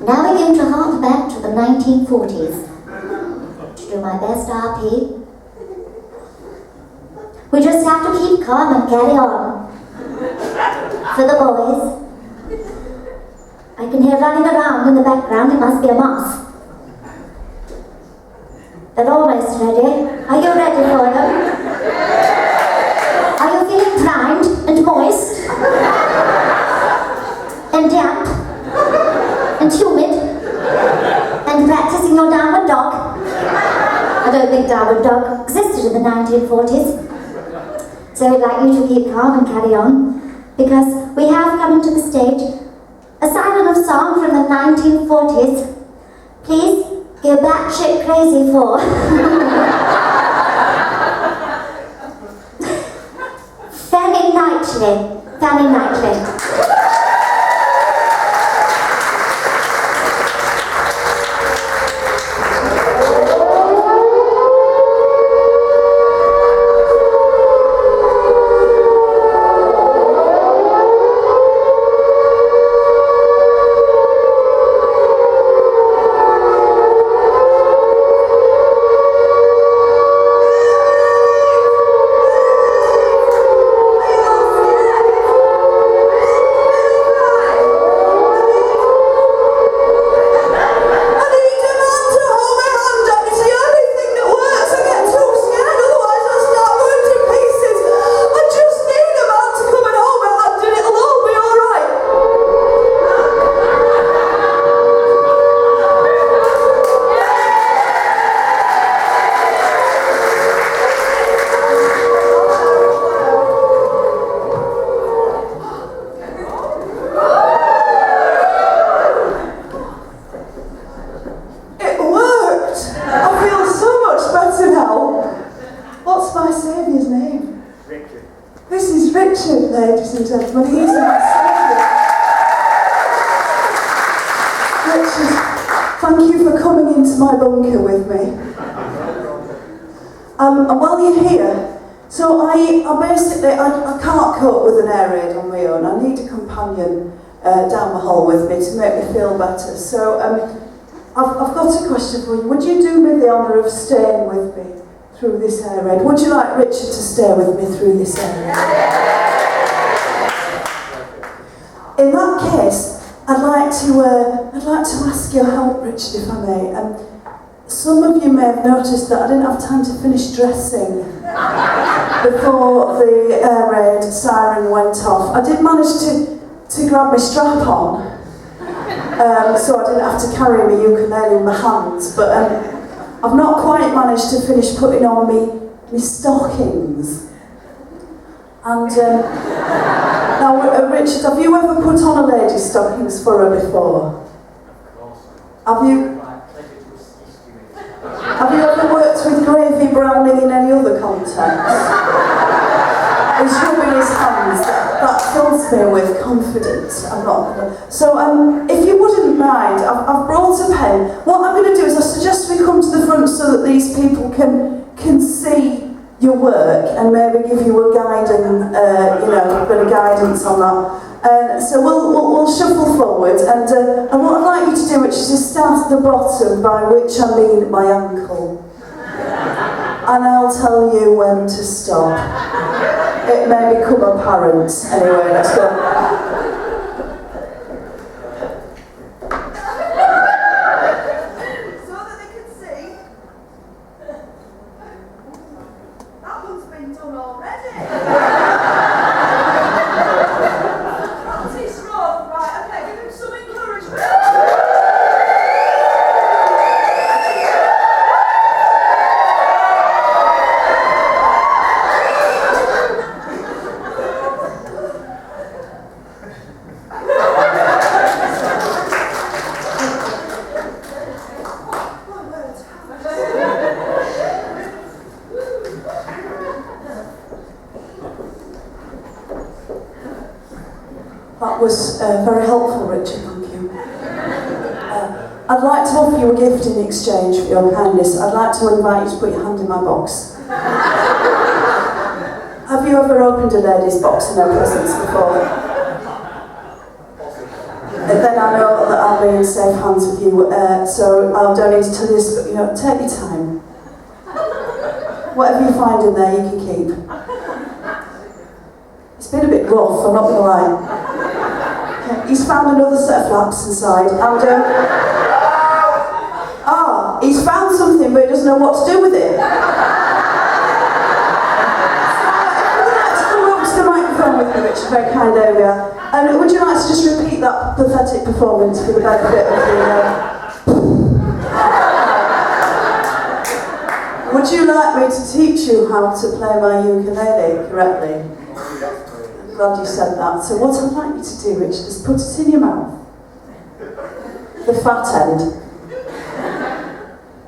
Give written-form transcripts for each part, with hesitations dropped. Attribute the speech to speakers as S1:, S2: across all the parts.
S1: Now we're going to hark back to the 1940s to do my best RP. We just have to keep calm and carry on. For the boys, I can hear running around in the background. It must be a moth. They're almost ready. Are you ready for them? Are you feeling primed and moist? And damp? And humid? And practicing your downward dog? I don't think downward dog existed in the 1940s. So I'd like you to keep calm and carry on, because we have coming to the stage a silent song from the 1940s. Please go batshit crazy for Fanny Knightley. Fanny Knightley.
S2: Ladies and gentlemen, he's my saviour. Richard, thank you for coming into my bunker with me. And while you're here, so I can't cope with an air raid on my own. I need a companion down the hall with me to make me feel better. So I've got a question for you. Would you do me the honour of staying with me through this air raid? Would you like Richard to stay with me through this air raid? In that case, I'd like to ask your help, Richard, if I may. Some of you may have noticed that I didn't have time to finish dressing before the air raid siren went off. I did manage to grab my strap on, so I didn't have to carry my ukulele in my hands, but I've not quite managed to finish putting on my stockings. And now, Richard, have you ever put on a lady's stockings for her before?
S3: Of course.
S2: Have you ever worked with Gravy Browning in any other context? He's rubbing his hands. That fills me with confidence. I'm not gonna. So, if you wouldn't mind, I've brought a pen. What I'm going to do is I suggest we come to the front so that these people can see your work and maybe give you a guide and a bit of guidance on that. So we'll shuffle forward, and what I'd like you to do, which is to start at the bottom, by which I mean my ankle, and I'll tell you when to stop. It may become apparent. Anyway, let's go. That was very helpful, Richard, thank you. I'd like to offer you a gift in exchange for your kindness. I'd like to invite you to put your hand in my box. Have you ever opened a lady's box in her presence before? then I know that I'll be in safe hands with you. So I don't need to tell you this, but you know, take your time. Whatever you find in there, you can keep. It's been a bit rough, I'm not going to lie. Okay, he's found another set of flaps inside, and he's found something, but he doesn't know what to do with it. With me, which is very kind of you. And would you like to just repeat that pathetic performance for the benefit of the... Would you like me to teach you how to play my ukulele correctly? I'm glad you said that. So what I'd like you to do is just put it in your mouth. The fat end.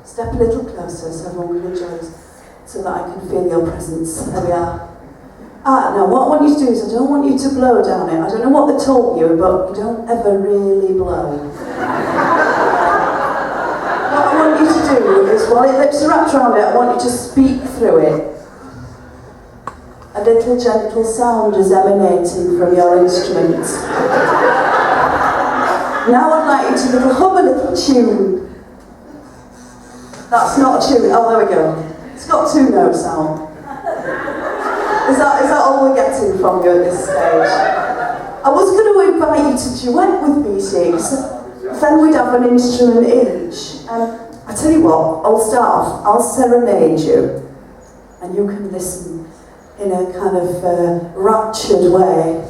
S2: Step a little closer so everyone can enjoy it, so that I can feel your presence. There we are. Now what I want you to do is I don't want you to blow down it. I don't know what they taught you, but you don't ever really blow. What I want you to do is, while your lips are wrapped around it, I want you to speak through it. A little gentle sound is emanating from your instrument. Now I'd like you to hum a little tune. That's not a tune. Oh, there we go. It's got 2 notes now. Is that all we're getting from you at this stage? I was going to invite you to duet with me, see, then we'd have an instrument each. I tell you what, I'll start off, I'll serenade you, and you can listen in a kind of raptured way.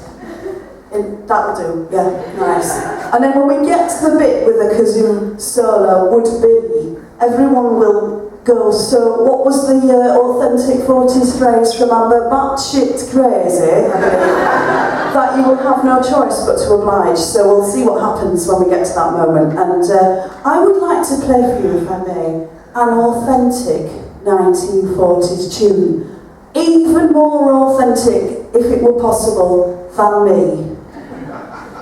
S2: That'll do, yeah, nice. And then when we get to the bit with the kazoo solo, would be, everyone will go, so what was the authentic 40s phrase from Amber? Batshit crazy? That you will have no choice but to oblige, so we'll see what happens when we get to that moment. And I would like to play for you, if I may, an authentic 1940s tune. Even more authentic, if it were possible, than me.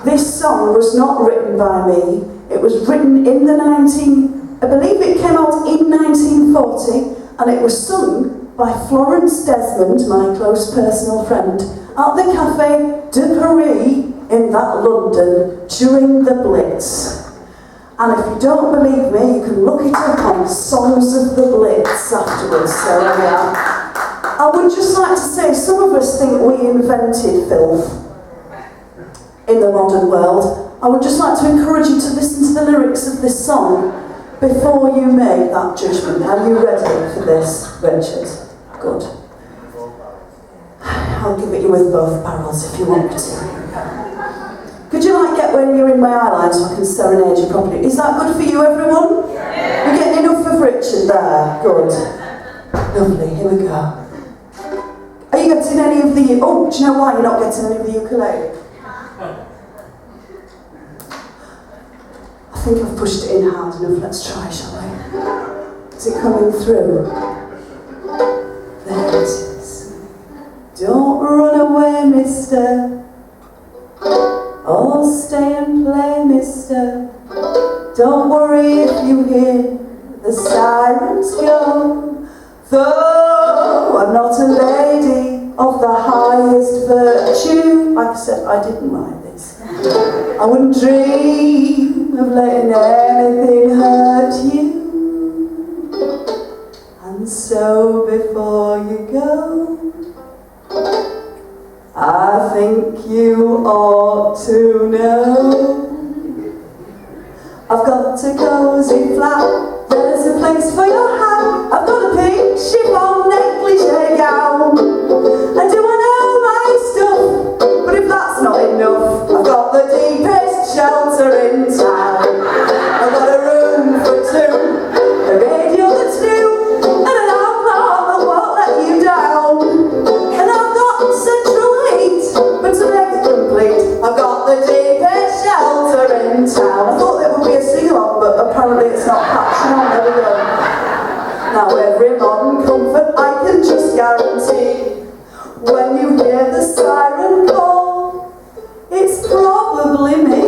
S2: This song was not written by me, it was written in the I believe it came out in 1940, and it was sung by Florence Desmond, my close personal friend, at the Café de Paris in that London during the Blitz. And if you don't believe me, you can look it up on Songs of the Blitz afterwards. So yeah. I would just like to say, some of us think we invented filth in the modern world. I would just like to encourage you to listen to the lyrics of this song before you make that judgment. Are you ready for this, Richard? Good. I'll give it you with both barrels if you want me to. Could you get where you're in my eyeline so I can serenade you properly? Is that good for you, everyone? Yeah. You're getting enough of Richard there? Good. Lovely, here we go. Are you getting any of the... Oh, do you know why you're not getting any of the ukulele? I think I've pushed it in hard enough. Let's try, shall we? Is it coming through? There it is. Don't run away, mister. Oh, stay and play, mister. Don't worry if you hear the sirens go. Though I'm not a lady of the highest virtue. Like I said, I didn't write this. I wouldn't dream of letting anything hurt you. And so before you go, I think you ought to know I've got a cozy flat, there's a place for your hat, I've got a pink chiffon negligee gown, and do I know my stuff? But if that's not enough, I've got the deepest shelter in town. I've got a room for 2, a radio that's new, and an outlaw that won't let you down. And I've got central heat, but to make it complete, I've got the deepest shelter in town. I thought there would be a sing-along, but apparently it's not catching on. There we go. Now every modern comfort I can just guarantee, when you hear the siren call, it's probably me.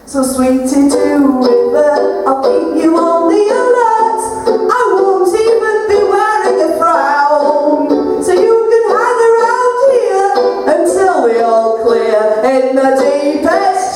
S2: So sweetie to river, I'll keep you on the alert. I won't even be wearing a frown, so you can hang around here until we all clear in the deepest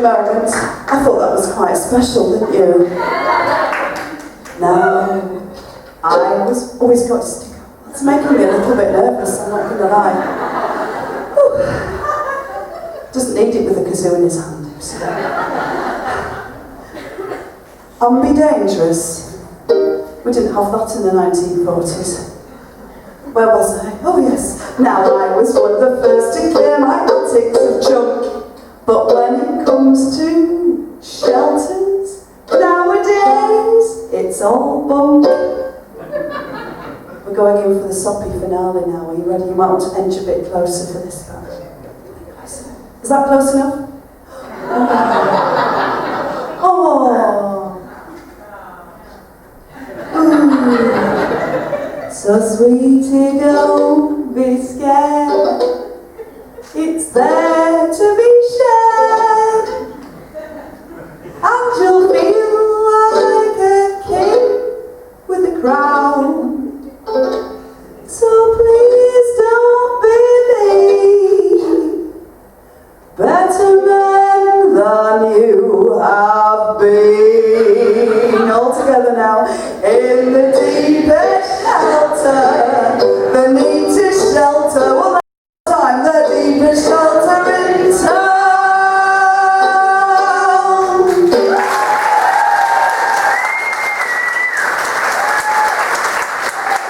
S2: moment. I thought that was quite special, didn't you? No. I was always got to stick up. It's making me a little bit nervous, I'm not gonna lie. Whew. Doesn't need it with a kazoo in his hand. So. Ambidangerous. We didn't have that in the 1940s. Where was I? Oh yes. Now I was one of the first to clear my attics of junk. But when it comes to shelters, nowadays, it's all bunk. We're going in for the soppy finale now. Are you ready? You might want to edge a bit closer for this guy. Is that close enough? Oh. So sweetie, don't be scared. It's there to be shared. And you'll feel like a king with a crown. So please don't believe better men than you have been. All together now. In the deepest shelter, the need to shelter. Well, that time, the deepest shelter in town.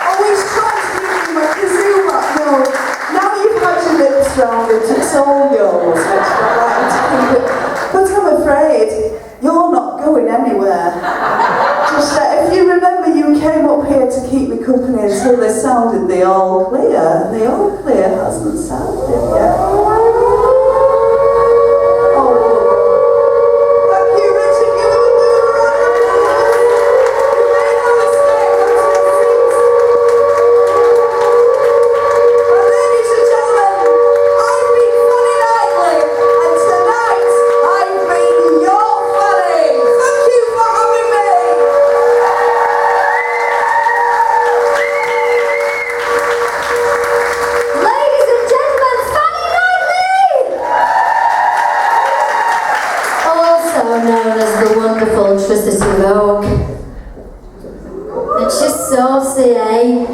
S2: Always trying to give you my kazoo back. No, now you've had your lips round it, it's all yours. I'd like to keep it. But I'm afraid you're not going anywhere. Just if you remember, you came up here to keep me company until they sounded the all clear, and the all clear hasn't sounded yet. Oh, thank you, Richard. Give him a big round of applause. You made no mistake. And ladies and gentlemen, I've been Fanny Knightley, and tonight I've been your Fanny. Thank you for having me.
S1: Ladies and gentlemen, Fanny Knightley! Also known as the wonderful Tricity Vogue. And she's saucy, eh?